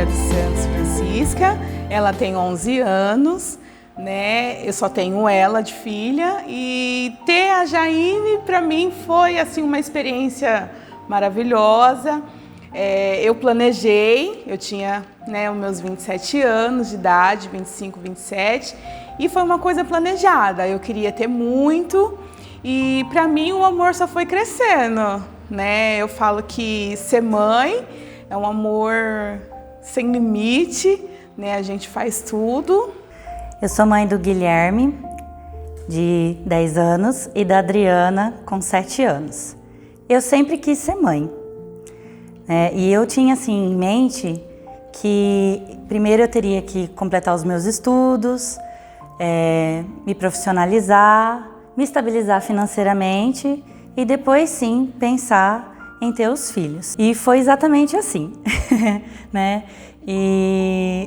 Maria dos Santos Francisca, ela tem 11 anos, né? Eu só tenho ela de filha e ter a Jaine para mim foi assim uma experiência maravilhosa. Eu planejei, eu tinha, né, os meus 27 anos de idade, 25, 27, e foi uma coisa planejada. Eu queria ter muito e para mim o amor só foi crescendo, né? Eu falo que ser mãe é um amor sem limite, né? A gente faz tudo. Eu sou mãe do Guilherme, de 10 anos, e da Adriana, com 7 anos. Eu sempre quis ser mãe. E eu tinha assim em mente que primeiro eu teria que completar os meus estudos, me profissionalizar, me estabilizar financeiramente e depois sim pensar em ter os filhos. E foi exatamente assim, né?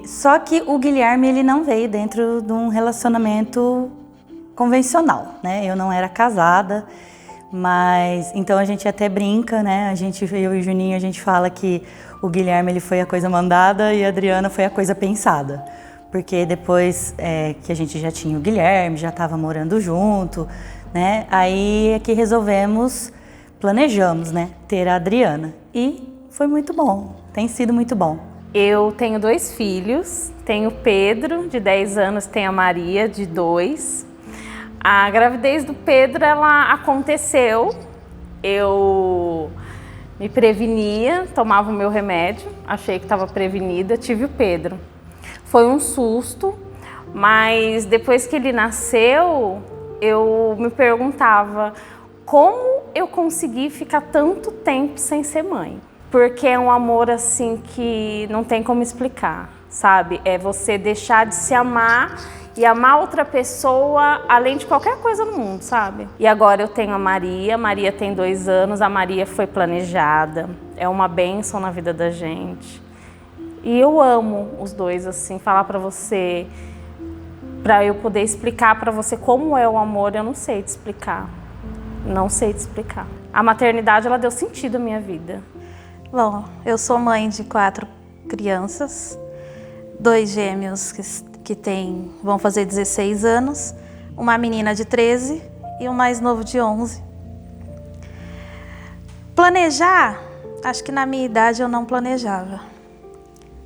Só que o Guilherme ele não veio dentro de um relacionamento convencional, né? Eu não era casada. Mas, então a gente até brinca, né? Eu e o Juninho, a gente fala que o Guilherme ele foi a coisa mandada e a Adriana foi a coisa pensada. Porque depois que a gente já tinha o Guilherme, já estava morando junto, né? Aí é que planejamos, né? Ter a Adriana. E foi muito bom, tem sido muito bom. Eu tenho 2 filhos, tenho o Pedro, de 10 anos, tenho a Maria, de 2. A gravidez do Pedro, ela aconteceu, eu me prevenia, tomava o meu remédio, achei que estava prevenida, tive o Pedro. Foi um susto, mas depois que ele nasceu, eu me perguntava como eu consegui ficar tanto tempo sem ser mãe. Porque é um amor assim que não tem como explicar, sabe? É você deixar de se amar e amar outra pessoa além de qualquer coisa no mundo, sabe? E agora eu tenho a Maria tem 2 anos, a Maria foi planejada, é uma bênção na vida da gente. E eu amo os dois, assim, falar pra você, pra eu poder explicar pra você como é o amor, eu não sei te explicar, não sei te explicar. A maternidade, ela deu sentido à minha vida. Bom, eu sou mãe de 4 crianças, 2 gêmeos que vão fazer 16 anos, uma menina de 13 e um mais novo de 11. Planejar, acho que na minha idade eu não planejava.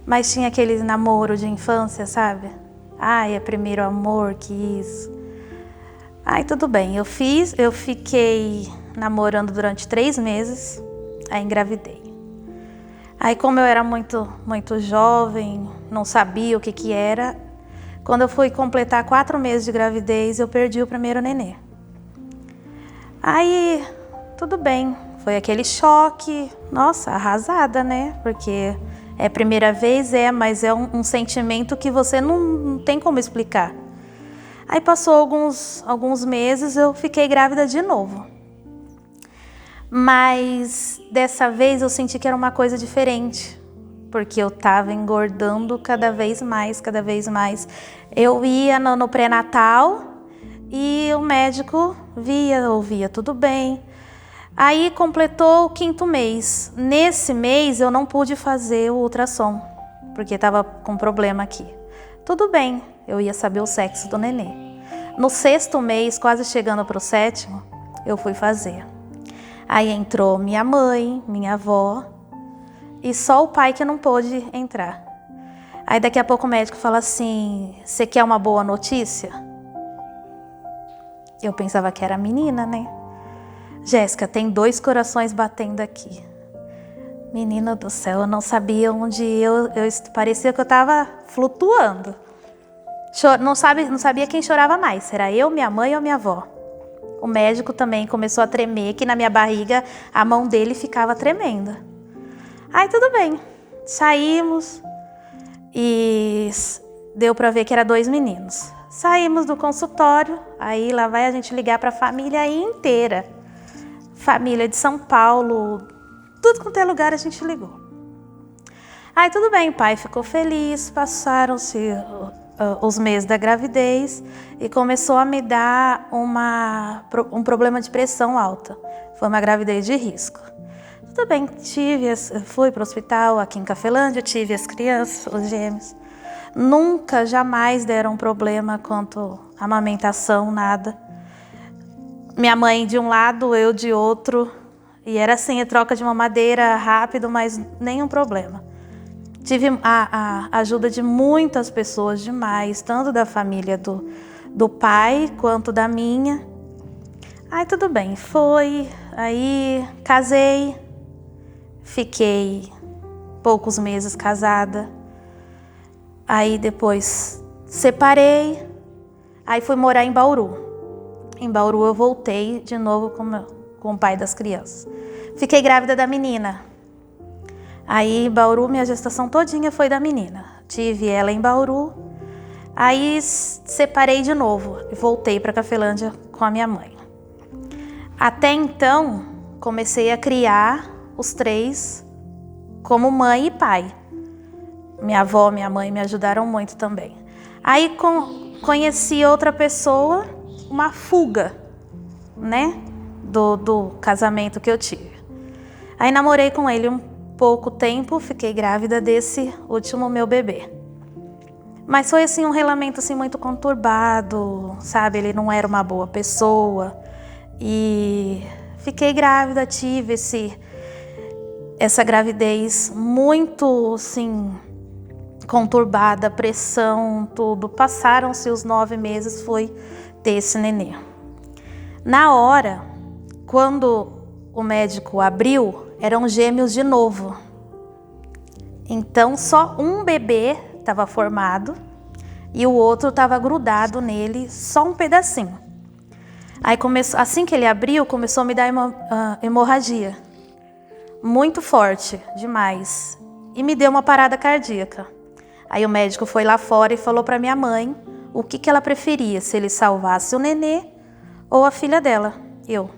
Mas tinha aquele namoro de infância, sabe? Ai, é primeiro amor, que isso. Ai, tudo bem, eu fiquei namorando durante 3 meses, aí engravidei. Aí como eu era muito jovem, não sabia o que era, quando eu fui completar 4 meses de gravidez, eu perdi o primeiro nenê. Aí, tudo bem, foi aquele choque, nossa, arrasada, né? Porque é a primeira vez, mas é um sentimento que você não tem como explicar. Aí passou alguns meses, eu fiquei grávida de novo. Mas dessa vez eu senti que era uma coisa diferente, porque eu estava engordando cada vez mais. Eu ia no pré-natal e o médico ouvia tudo bem. Aí completou o 5º mês. Nesse mês eu não pude fazer o ultrassom, porque estava com problema aqui. Tudo bem, eu ia saber o sexo do nenê. No 6º mês, quase chegando para o 7º, eu fui fazer. Aí entrou minha mãe, minha avó, e só o pai que não pôde entrar. Aí daqui a pouco o médico fala assim, você quer uma boa notícia? Eu pensava que era menina, né? Jéssica, tem 2 corações batendo aqui. Menina do céu, eu não sabia onde parecia que eu estava flutuando. Não sabia quem chorava mais, se era eu, minha mãe ou minha avó. O médico também começou a tremer, que na minha barriga a mão dele ficava tremenda. Aí tudo bem, saímos e deu para ver que era 2 meninos. Saímos do consultório, aí lá vai a gente ligar para a família inteira. Família de São Paulo, tudo quanto é lugar a gente ligou. Aí tudo bem, o pai ficou feliz, passaram-se os meses da gravidez e começou a me dar um problema de pressão alta. Foi uma gravidez de risco. tudo bem, fui para o hospital aqui em Cafelândia, tive as crianças, os gêmeos. Nunca, jamais deram problema quanto à amamentação, nada. Minha mãe de um lado, eu de outro. E era assim, a troca de mamadeira rápido, mas nenhum problema. Tive a ajuda de muitas pessoas demais, tanto da família do pai quanto da minha. Aí tudo bem, aí casei, fiquei poucos meses casada. Aí depois separei, aí fui morar em Bauru. Em Bauru eu voltei de novo com o pai das crianças. Fiquei grávida da menina. Aí em Bauru minha gestação todinha foi da menina. Tive ela em Bauru. Aí separei de novo e voltei para Cafelândia com a minha mãe. Até então comecei a criar os 3 como mãe e pai. Minha avó, minha mãe me ajudaram muito também. Aí conheci outra pessoa, uma fuga, né, do casamento que eu tive. Aí namorei com ele um pouco tempo, fiquei grávida desse último meu bebê. Mas foi assim um relacionamento assim muito conturbado, sabe? Ele não era uma boa pessoa. E fiquei grávida, tive essa gravidez muito assim conturbada, pressão, tudo. Passaram-se os 9 meses, foi ter esse nenê. Na hora, quando o médico abriu, eram gêmeos de novo. Então só um bebê estava formado e o outro estava grudado nele, só um pedacinho. Aí assim que ele abriu, começou a me dar hemorragia. Muito forte, demais. E me deu uma parada cardíaca. Aí o médico foi lá fora e falou para minha mãe o que ela preferia, se ele salvasse o nenê ou a filha dela, eu.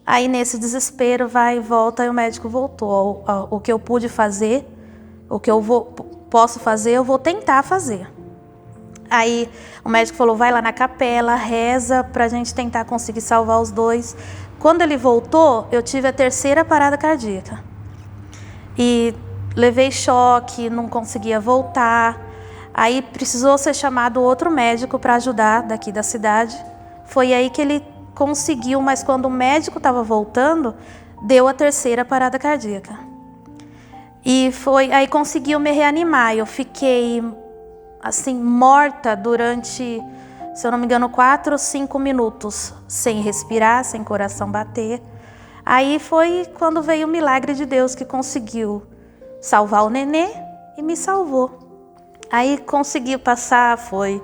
Aí nesse desespero, vai e volta, aí o médico voltou. O que eu pude fazer, o que eu posso fazer, eu vou tentar fazer. Aí o médico falou, vai lá na capela, reza pra gente tentar conseguir salvar os 2. Quando ele voltou, eu tive a 3ª parada cardíaca. E levei choque, não conseguia voltar. Aí precisou ser chamado outro médico para ajudar daqui da cidade. Foi aí que ele conseguiu, mas quando o médico estava voltando, deu a 3ª parada cardíaca. E aí conseguiu me reanimar. Eu fiquei assim morta durante, se eu não me engano, 4 ou 5 minutos, sem respirar, sem coração bater. Aí foi quando veio o milagre de Deus, que conseguiu salvar o nenê e me salvou. Aí consegui passar, foi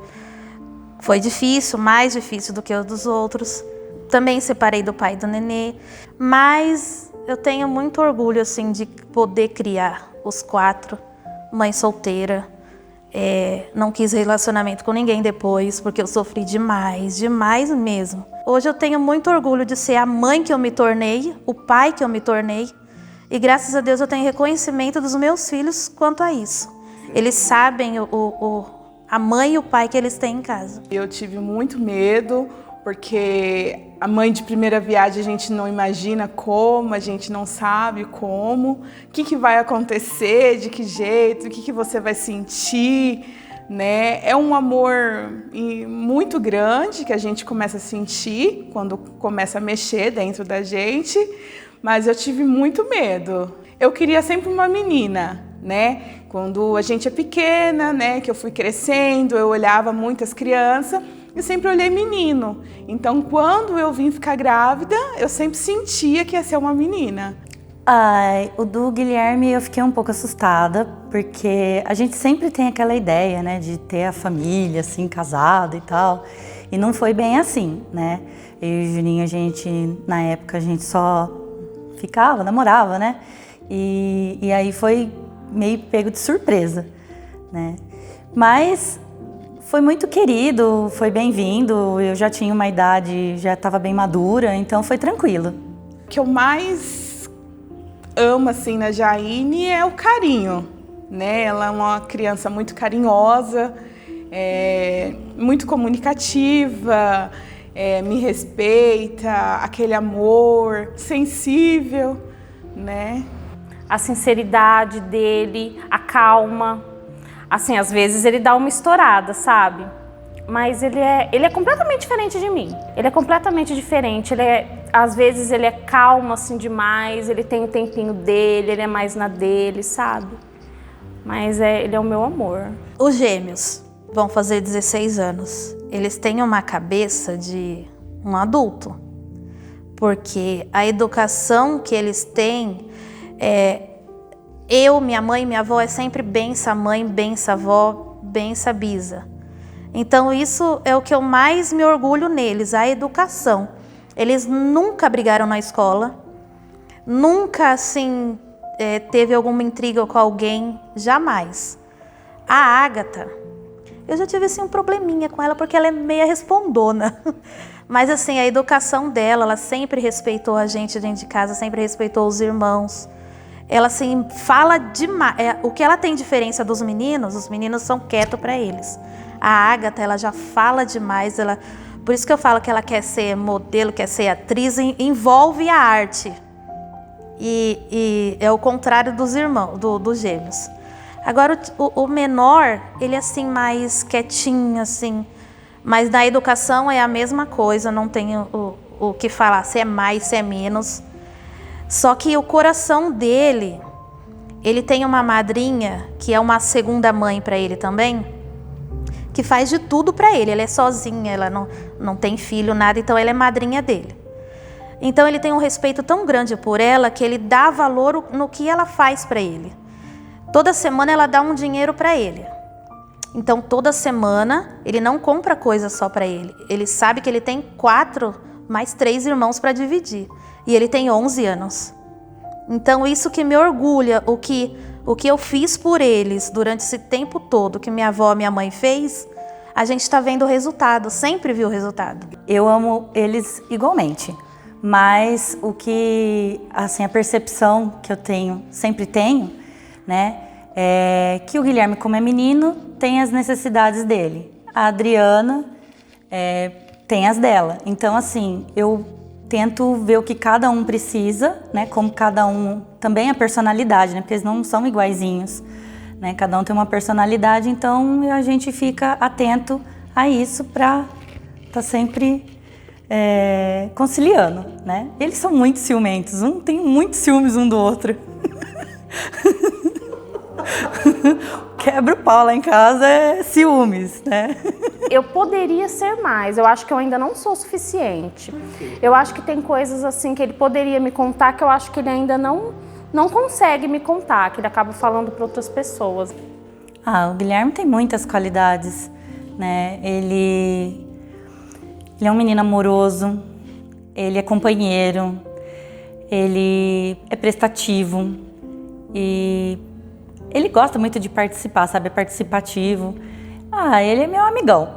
difícil, mais difícil do que o dos outros. Também separei do pai do nenê, mas eu tenho muito orgulho assim de poder criar os 4, mãe solteira. Não quis relacionamento com ninguém depois, porque eu sofri demais, demais mesmo. Hoje eu tenho muito orgulho de ser a mãe que eu me tornei, o pai que eu me tornei, e graças a Deus eu tenho reconhecimento dos meus filhos quanto a isso. Eles sabem a mãe e o pai que eles têm em casa. Eu tive muito medo, porque a mãe de primeira viagem a gente não imagina como, a gente não sabe como, o que vai acontecer, de que jeito, o que você vai sentir, né? É um amor muito grande que a gente começa a sentir quando começa a mexer dentro da gente, mas eu tive muito medo. Eu queria sempre uma menina, né? Quando a gente é pequena, né, que eu fui crescendo, eu olhava muitas crianças e sempre olhei menino. Então, quando eu vim ficar grávida, eu sempre sentia que ia ser uma menina. O do Guilherme eu fiquei um pouco assustada, porque a gente sempre tem aquela ideia, né, de ter a família, assim, casada e tal. E não foi bem assim, né? Eu e o Juninho, na época, a gente só ficava, namorava, né? E aí foi meio pego de surpresa, né? Mas foi muito querido, foi bem-vindo, eu já tinha uma idade, já estava bem madura, então foi tranquilo. O que eu mais amo, assim, na Jaine é o carinho, né? Ela é uma criança muito carinhosa, muito comunicativa, me respeita, aquele amor, sensível, né? A sinceridade dele, a calma. Assim, às vezes ele dá uma estourada, sabe? Mas ele é completamente diferente de mim. Ele é completamente diferente. Às vezes ele é calmo assim demais, ele tem o tempinho dele, ele é mais na dele, sabe? Mas ele é o meu amor. Os gêmeos vão fazer 16 anos. Eles têm uma cabeça de um adulto. Porque a educação que eles têm minha mãe e minha avó é sempre bença mãe, bença avó, bença bisa. Então isso é o que eu mais me orgulho neles, a educação. Eles nunca brigaram na escola, nunca assim teve alguma intriga com alguém, jamais. A Ágata, eu já tive assim um probleminha com ela porque ela é meia respondona. Mas assim, a educação dela, ela sempre respeitou a gente dentro de casa, sempre respeitou os irmãos. Ela assim fala demais. O que ela tem diferença dos meninos, os meninos são quietos para eles. A Ágata, ela já fala demais, por isso que eu falo que ela quer ser modelo, quer ser atriz, envolve a arte. E é o contrário dos irmãos, dos gêmeos. Agora o menor, ele é assim mais quietinho, assim, mas na educação é a mesma coisa, não tem o que falar, se é mais, se é menos. Só que o coração dele, ele tem uma madrinha, que é uma segunda mãe para ele também, que faz de tudo para ele. Ela é sozinha, ela não tem filho, nada, então ela é madrinha dele. Então ele tem um respeito tão grande por ela que ele dá valor no que ela faz para ele. Toda semana ela dá um dinheiro para ele. Então toda semana ele não compra coisa só para ele. Ele sabe que ele tem 4 mais 3 irmãos para dividir. E ele tem 11 anos. Então isso que me orgulha, o que eu fiz por eles durante esse tempo todo, que minha avó e minha mãe fez, a gente está vendo o resultado, sempre viu o resultado. Eu amo eles igualmente, mas a percepção que eu tenho, sempre tenho, né, é que o Guilherme, como é menino, tem as necessidades dele. A Adriana tem as dela. Então, assim, eu tento ver o que cada um precisa, né? Como cada um, também a personalidade, né? Porque eles não são iguaizinhos, né? Cada um tem uma personalidade, então a gente fica atento a isso para estar sempre conciliando, né? Eles são muito ciumentos, tem muitos ciúmes um do outro. Quebra o pau lá em casa é ciúmes, né? Eu poderia ser mais, eu acho que eu ainda não sou o suficiente. Eu acho que tem coisas assim que ele poderia me contar que eu acho que ele ainda não consegue me contar, que ele acaba falando para outras pessoas. O Guilherme tem muitas qualidades, né? Ele é um menino amoroso, ele é companheiro, ele é prestativo e ele gosta muito de participar, sabe? É participativo. Ele é meu amigão.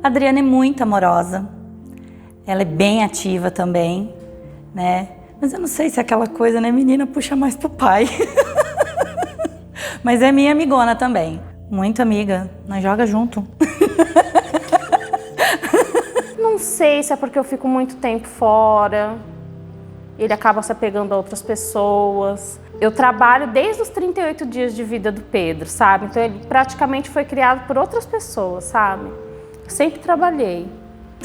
A Adriana é muito amorosa. Ela é bem ativa também, né? Mas eu não sei se é aquela coisa, né? Menina puxa mais pro pai. Mas é minha amigona também. Muito amiga. Nós joga junto. Não sei se é porque eu fico muito tempo fora. Ele acaba se apegando a outras pessoas. Eu trabalho desde os 38 dias de vida do Pedro, sabe? Então ele praticamente foi criado por outras pessoas, sabe? Eu sempre trabalhei.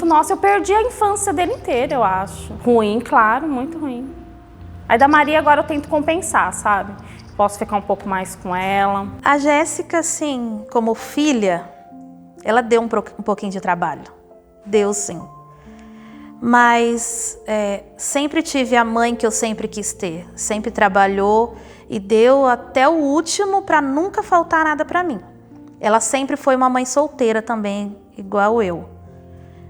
Nossa, eu perdi a infância dele inteira, eu acho. Ruim, claro, muito ruim. Aí da Maria agora eu tento compensar, sabe? Posso ficar um pouco mais com ela. A Jéssica, assim, como filha, ela deu um pouquinho de trabalho. Deu, sim. Mas sempre tive a mãe que eu sempre quis ter. Sempre trabalhou e deu até o último para nunca faltar nada para mim. Ela sempre foi uma mãe solteira também, igual eu.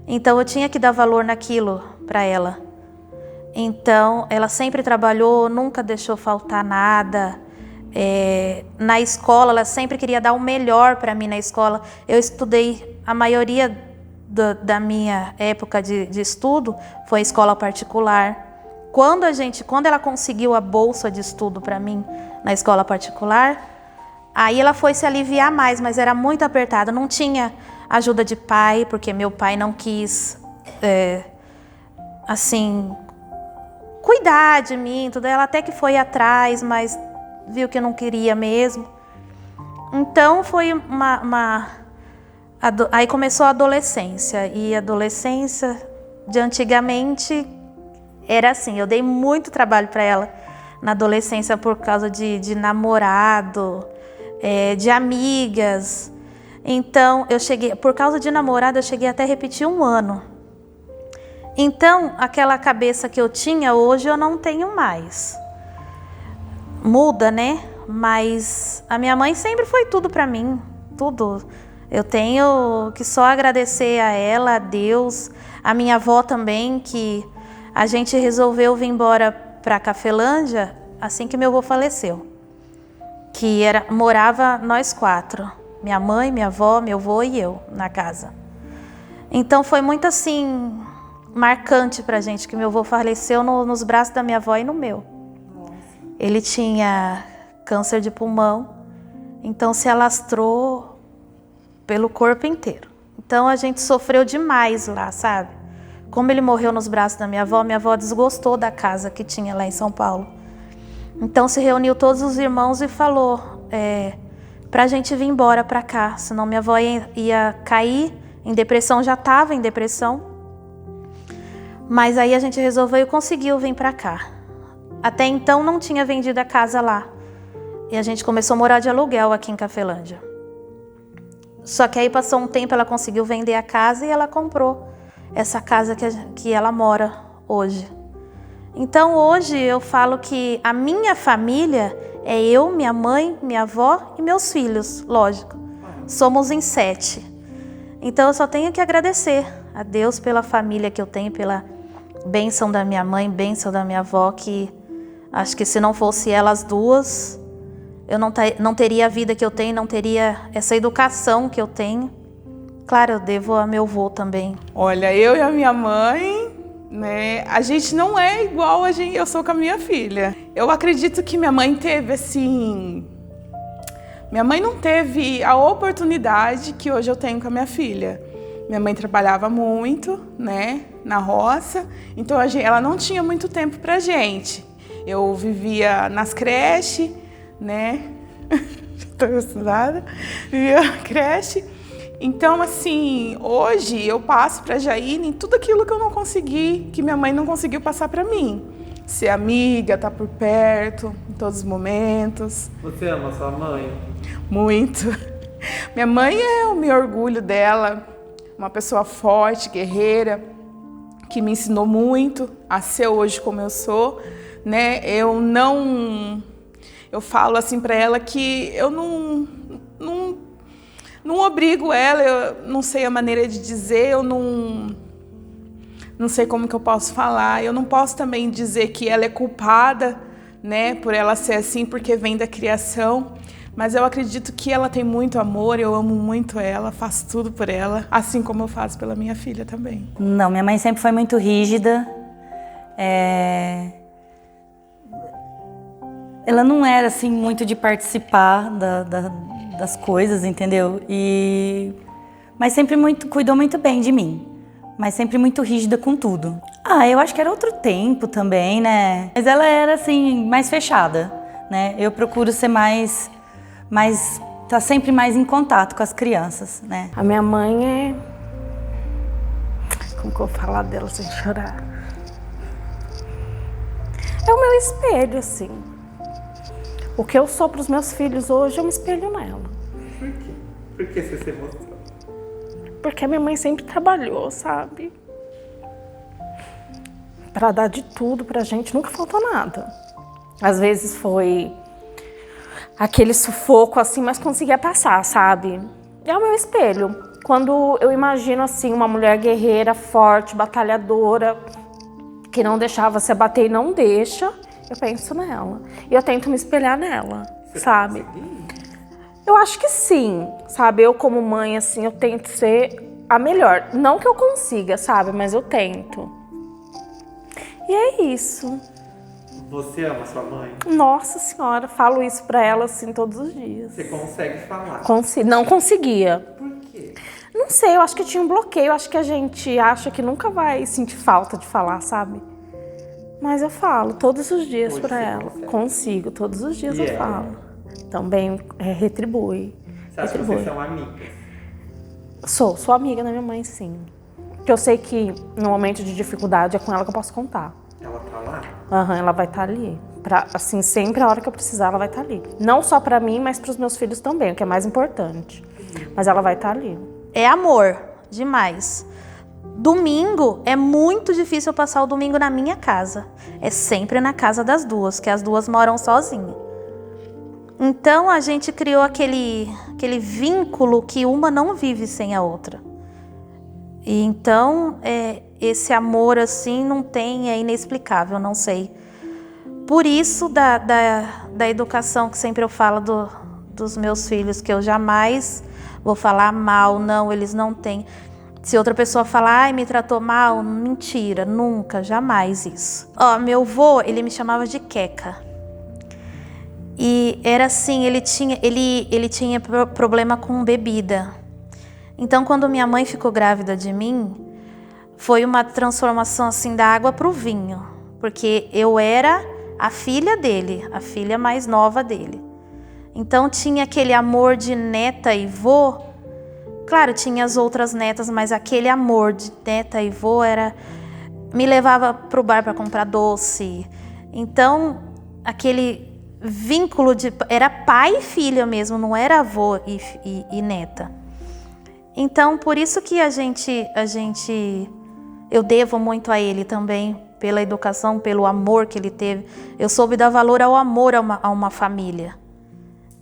Então eu tinha que dar valor naquilo para ela. Então ela sempre trabalhou, nunca deixou faltar nada. Na escola ela sempre queria dar o melhor para mim na escola. Eu estudei a maioria da minha época de estudo foi escola particular. Quando ela conseguiu a bolsa de estudo para mim na escola particular, aí ela foi se aliviar mais, mas era muito apertado. Não tinha ajuda de pai, porque meu pai não quis, assim, cuidar de mim, tudo. Ela até que foi atrás, mas viu que eu não queria mesmo. Então foi aí começou a adolescência. E a adolescência de antigamente era assim, eu dei muito trabalho para ela na adolescência por causa de namorado, de amigas. Então, por causa de namorado, eu cheguei até a repetir 1 ano. Então, aquela cabeça que eu tinha hoje, eu não tenho mais. Muda, né? Mas a minha mãe sempre foi tudo para mim, tudo. Eu tenho que só agradecer a ela, a Deus, a minha avó também, que a gente resolveu vir embora para Cafelândia assim que meu avô faleceu. Que morava nós 4, minha mãe, minha avó, meu avô e eu na casa. Então foi muito assim marcante pra gente que meu avô faleceu nos braços da minha avó e no meu. Ele tinha câncer de pulmão, então se alastrou pelo corpo inteiro. Então a gente sofreu demais lá, sabe? Como ele morreu nos braços da minha avó desgostou da casa que tinha lá em São Paulo. Então se reuniu todos os irmãos e falou pra gente vir embora pra cá, senão minha avó ia cair em depressão, já estava em depressão. Mas aí a gente resolveu e conseguiu vir pra cá. Até então não tinha vendido a casa lá. E a gente começou a morar de aluguel aqui em Cafelândia. Só que aí passou um tempo, ela conseguiu vender a casa e ela comprou essa casa que ela mora hoje. Então hoje eu falo que a minha família é eu, minha mãe, minha avó e meus filhos, lógico. Somos em 7. Então eu só tenho que agradecer a Deus pela família que eu tenho, pela bênção da minha mãe, bênção da minha avó, que acho que se não fosse elas duas, eu não teria a vida que eu tenho, não teria essa educação que eu tenho. Claro, eu devo a meu avô também. Olha, eu e a minha mãe, né, a gente não é igual eu sou com a minha filha. Eu acredito que minha mãe teve assim... Minha mãe não teve a oportunidade que hoje eu tenho com a minha filha. Minha mãe trabalhava muito, né, na roça, então ela não tinha muito tempo pra gente. Eu vivia nas creches, né, estou estudada, vivia na creche. Então, assim, hoje eu passo pra Jaine tudo aquilo que eu não consegui, que minha mãe não conseguiu passar pra mim. Ser amiga, estar por perto, em todos os momentos. Você ama sua mãe? Muito. Minha mãe é o meu orgulho dela, uma pessoa forte, guerreira, que me ensinou muito a ser hoje como eu sou, né? Eu falo assim para ela que eu não obrigo ela, eu não sei a maneira de dizer, eu não sei como que eu posso falar. Eu não posso também dizer que ela é culpada, né, por ela ser assim, porque vem da criação. Mas eu acredito que ela tem muito amor, eu amo muito ela, faço tudo por ela, assim como eu faço pela minha filha também. Não, minha mãe sempre foi muito rígida. Ela não era assim muito de participar das coisas, entendeu? Mas sempre cuidou muito bem de mim, mas sempre muito rígida com tudo. Eu acho que era outro tempo também, né? Mas ela era assim mais fechada, né? Eu procuro ser tá sempre mais em contato com as crianças, né? A minha mãe como que eu vou falar dela sem chorar? É o meu espelho, assim. O que eu sou para os meus filhos hoje, eu me espelho nela. Por quê? Por que você se emocionou? Porque a minha mãe sempre trabalhou, sabe? Para dar de tudo pra gente, nunca faltou nada. Às vezes foi aquele sufoco assim, mas conseguia passar, sabe? É o meu espelho. Quando eu imagino assim uma mulher guerreira, forte, batalhadora, que não deixava se abater e não deixa, eu penso nela. E eu tento me espelhar nela, sabe? Eu acho que sim, sabe? Eu como mãe, assim, eu tento ser a melhor. Não que eu consiga, sabe? Mas eu tento. E é isso. Você ama sua mãe? Nossa Senhora, falo isso pra ela, assim, todos os dias. Você consegue falar? Não conseguia. Por quê? Não sei, eu acho que tinha um bloqueio. Eu acho que a gente acha que nunca vai sentir falta de falar, sabe? Mas eu falo todos os dias Hoje pra você ela. consegue? Consigo, todos os dias E eu ela? falo. Também retribui. Você acha que vocês são amigas? Sou amiga da minha mãe, sim. Porque eu sei que no momento de dificuldade é com ela que eu posso contar. Ela tá lá? Aham, ela vai estar ali. Assim, sempre a hora que eu precisar, ela vai estar ali. Não só pra mim, mas pros meus filhos também, o que é mais importante. Mas ela vai estar ali. É amor, demais. Domingo, é muito difícil eu passar o domingo na minha casa. É sempre na casa das duas, que as duas moram sozinhas. Então, a gente criou aquele vínculo que uma não vive sem a outra. E então, esse amor assim não tem, é inexplicável, não sei. Por isso da educação que sempre eu falo dos meus filhos, que eu jamais vou falar mal, não, eles não têm. Se outra pessoa falar, ai, me tratou mal, mentira, nunca, jamais isso. Ó, meu avô, ele me chamava de Queca. E era assim, ele tinha problema com bebida. Então, quando minha mãe ficou grávida de mim, foi uma transformação assim da água para o vinho, porque eu era a filha dele, a filha mais nova dele. Então, tinha aquele amor de neta e vô. Claro, tinha as outras netas, mas aquele amor de neta e vô me levava para o bar para comprar doce. Então, aquele vínculo era pai e filha mesmo, não era avô e neta. Então, por isso que eu devo muito a ele também, pela educação, pelo amor que ele teve. Eu soube dar valor ao amor a uma família.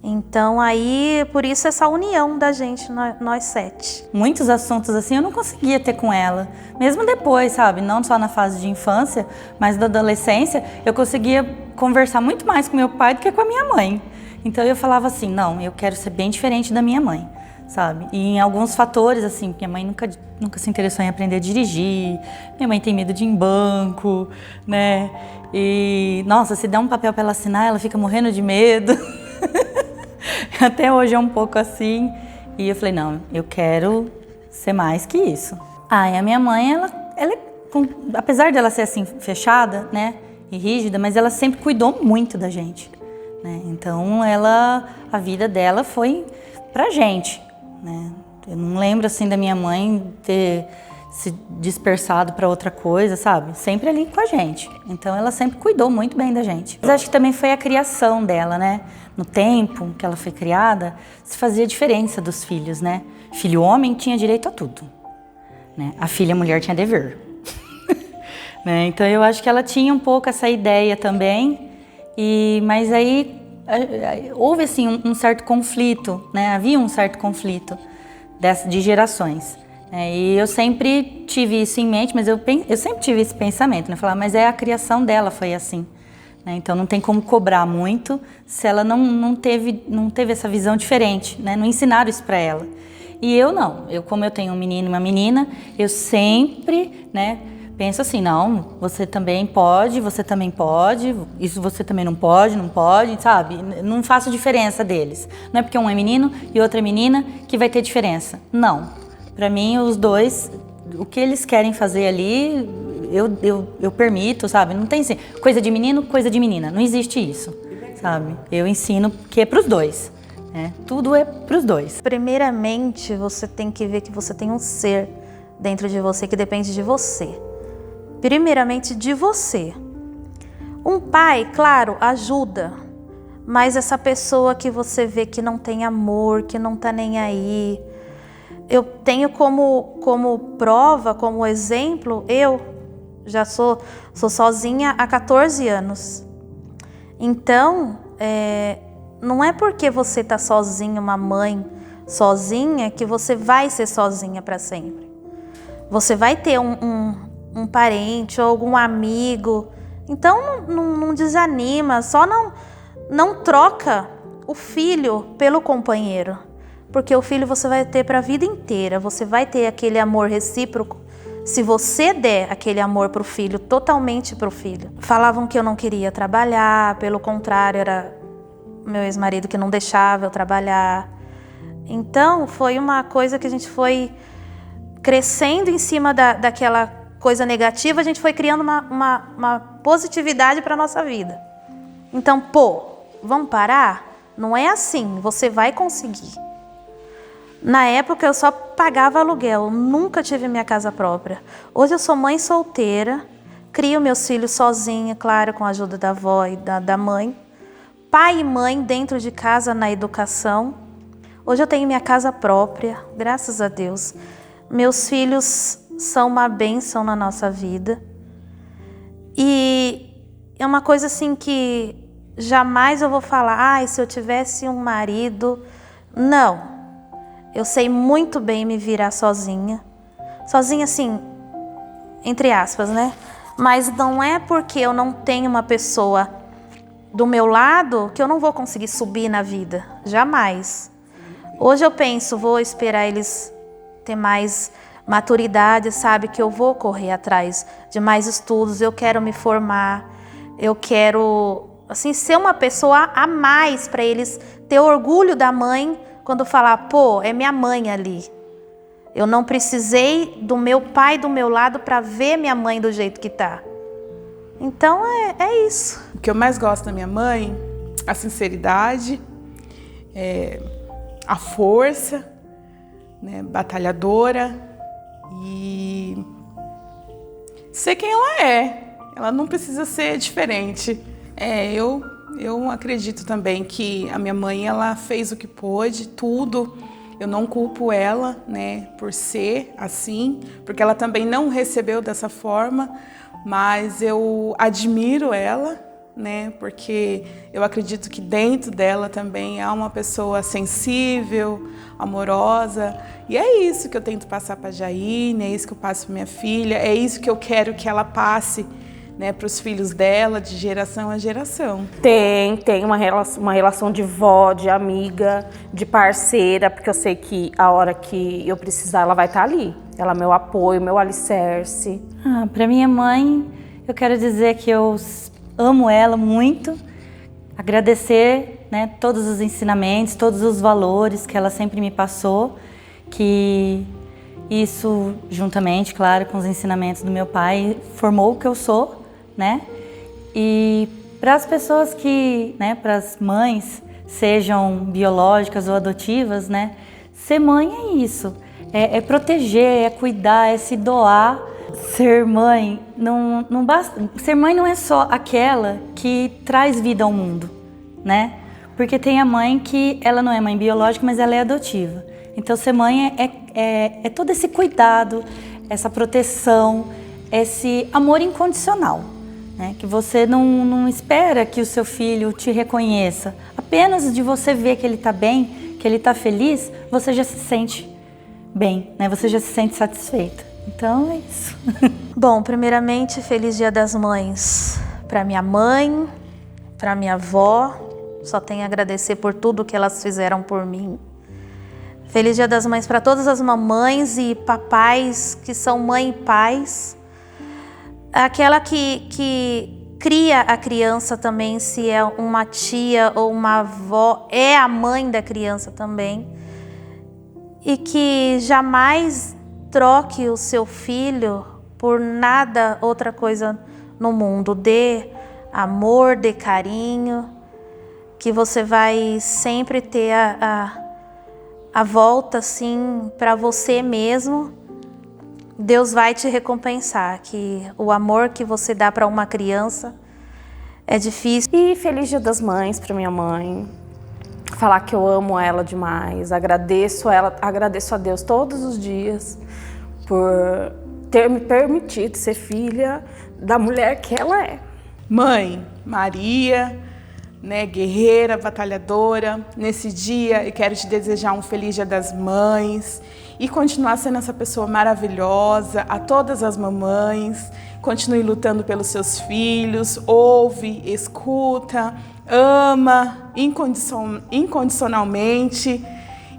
Então, aí, por isso essa união da gente, nós 7. Muitos assuntos assim eu não conseguia ter com ela. Mesmo depois, sabe? Não só na fase de infância, mas da adolescência, eu conseguia conversar muito mais com meu pai do que com a minha mãe. Então eu falava assim, não, eu quero ser bem diferente da minha mãe, sabe? E em alguns fatores, assim, minha mãe nunca se interessou em aprender a dirigir, minha mãe tem medo de ir em banco, né? E, nossa, se der um papel para ela assinar, ela fica morrendo de medo. Até hoje é um pouco assim. E eu falei, não, eu quero ser mais que isso. E a minha mãe, ela apesar dela ser assim, fechada, né, e rígida, mas ela sempre cuidou muito da gente, né? Então, a vida dela foi pra gente, né? Eu não lembro, assim, da minha mãe ter se dispersado para outra coisa, sabe? Sempre ali com a gente. Então, ela sempre cuidou muito bem da gente. Mas acho que também foi a criação dela, né? No tempo que ela foi criada, se fazia diferença dos filhos, né? Filho homem tinha direito a tudo, né? A filha mulher tinha dever. Né? Então, eu acho que ela tinha um pouco essa ideia também. Mas aí houve, assim, um certo conflito, né? Havia um certo conflito de gerações. E eu sempre tive isso em mente, mas eu sempre tive esse pensamento, né? Falar, mas a criação dela foi assim, né? Então não tem como cobrar muito se ela não teve essa visão diferente, né? Não ensinaram isso para ela. E eu não, como eu tenho um menino e uma menina, eu sempre, né, penso assim, não, você também pode, isso você também não pode, sabe? Não faço diferença deles. Não é porque um é menino e outra é menina que vai ter diferença. Não. Para mim, os dois, o que eles querem fazer ali, eu permito, sabe? Não tem assim, coisa de menino, coisa de menina. Não existe isso, sabe? Eu ensino que é para os dois, né? Tudo é para os dois. Primeiramente, você tem que ver que você tem um ser dentro de você que depende de você. Primeiramente, de você. Um pai, claro, ajuda. Mas essa pessoa que você vê que não tem amor, que não tá nem aí... Eu tenho como prova, como exemplo, eu já sou sozinha há 14 anos. Então, não é porque você está sozinha, uma mãe sozinha, que você vai ser sozinha para sempre. Você vai ter um parente ou algum amigo. Então, não desanima, só não troca o filho pelo companheiro. Porque o filho você vai ter para a vida inteira, você vai ter aquele amor recíproco se você der aquele amor para o filho, totalmente para o filho. Falavam que eu não queria trabalhar, pelo contrário, era meu ex-marido que não deixava eu trabalhar. Então, foi uma coisa que a gente foi crescendo em cima daquela coisa negativa, a gente foi criando uma positividade para a nossa vida. Então, vamos parar? Não é assim, você vai conseguir. Na época eu só pagava aluguel, nunca tive minha casa própria. Hoje eu sou mãe solteira, crio meus filhos sozinha, claro, com a ajuda da avó e da mãe. Pai e mãe dentro de casa na educação. Hoje eu tenho minha casa própria, graças a Deus. Meus filhos são uma bênção na nossa vida. E é uma coisa assim que jamais eu vou falar, se eu tivesse um marido. Não. Eu sei muito bem me virar sozinha. Sozinha assim, entre aspas, né? Mas não é porque eu não tenho uma pessoa do meu lado que eu não vou conseguir subir na vida. Jamais. Hoje eu penso, vou esperar eles ter mais maturidade, sabe? Que eu vou correr atrás de mais estudos, eu quero me formar, eu quero, assim, ser uma pessoa a mais para eles ter orgulho da mãe quando falar, é minha mãe ali. Eu não precisei do meu pai do meu lado para ver minha mãe do jeito que tá. Então é isso. O que eu mais gosto da minha mãe, a sinceridade, a força, né, batalhadora e ser quem ela é. Ela não precisa ser diferente. Eu acredito também que a minha mãe, ela fez o que pôde, tudo. Eu não culpo ela, né, por ser assim, porque ela também não recebeu dessa forma, mas eu admiro ela, né, porque eu acredito que dentro dela também há uma pessoa sensível, amorosa, e é isso que eu tento passar para a Jaine, é isso que eu passo para minha filha, é isso que eu quero que ela passe, né, para os filhos dela, de geração a geração. Tem uma relação de vó, de amiga, de parceira, porque eu sei que a hora que eu precisar, ela vai estar ali. Ela é meu apoio, meu alicerce. Para minha mãe, eu quero dizer que eu amo ela muito, agradecer, né, todos os ensinamentos, todos os valores que ela sempre me passou, que isso, juntamente, claro, com os ensinamentos do meu pai, formou o que eu sou, né? E para as pessoas que, né, para as mães, sejam biológicas ou adotivas, né, ser mãe é isso, é proteger, é cuidar, é se doar. Ser mãe não basta. Ser mãe não é só aquela que traz vida ao mundo, né? Porque tem a mãe que ela não é mãe biológica, mas ela é adotiva. Então ser mãe é todo esse cuidado, essa proteção, esse amor incondicional, né? Que você não espera que o seu filho te reconheça. Apenas de você ver que ele está bem, que ele está feliz, você já se sente bem, né? Você já se sente satisfeita. Então é isso. Bom, primeiramente, feliz Dia das Mães para minha mãe, para minha avó. Só tenho a agradecer por tudo que elas fizeram por mim. Feliz Dia das Mães para todas as mamães e papais que são mãe e pais. Aquela que cria a criança também, se é uma tia ou uma avó, é a mãe da criança também. E que jamais troque o seu filho por nada, outra coisa no mundo. Dê amor, dê carinho, que você vai sempre ter a volta assim para você mesmo. Deus vai te recompensar, que o amor que você dá para uma criança é difícil. E feliz Dia das Mães para minha mãe. Falar que eu amo ela demais, agradeço a Deus todos os dias por ter me permitido ser filha da mulher que ela é. Mãe Maria, né, guerreira, batalhadora, nesse dia eu quero te desejar um feliz Dia das Mães e continuar sendo essa pessoa maravilhosa, a todas as mamães. Continue lutando pelos seus filhos, ouve, escuta, ama incondicionalmente.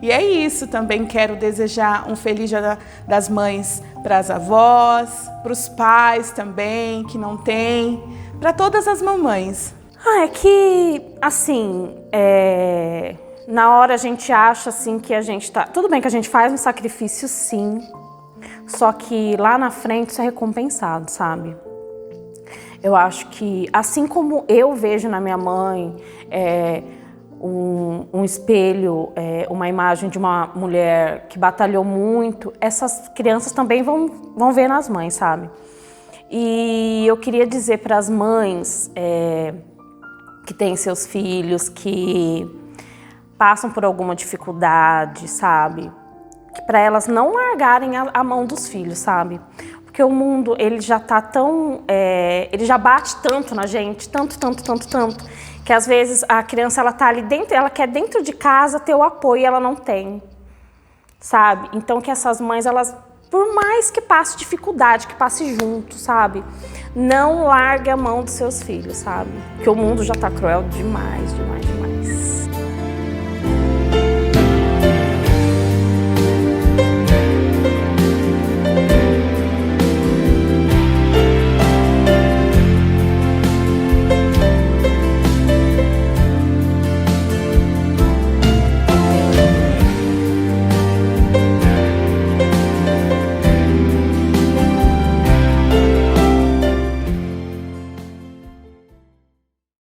E é isso, também quero desejar um feliz Dia das Mães para as avós, para os pais também, que não têm, para todas as mamães. É que, assim, na hora a gente acha assim que a gente tá... Tudo bem que a gente faz um sacrifício, sim, só que lá na frente isso é recompensado, sabe? Eu acho que, assim como eu vejo na minha mãe um espelho, uma imagem de uma mulher que batalhou muito, essas crianças também vão ver nas mães, sabe? E eu queria dizer para as mães que têm seus filhos, que passam por alguma dificuldade, sabe? Que para elas não largarem a mão dos filhos, sabe? Porque o mundo, ele já tá tão... ele já bate tanto na gente, tanto, que às vezes a criança, ela tá ali dentro, ela quer dentro de casa ter o apoio e ela não tem, sabe? Então que essas mães, elas, por mais que passe dificuldade, que passe junto, sabe? Não largue a mão dos seus filhos, sabe? Porque o mundo já tá cruel demais.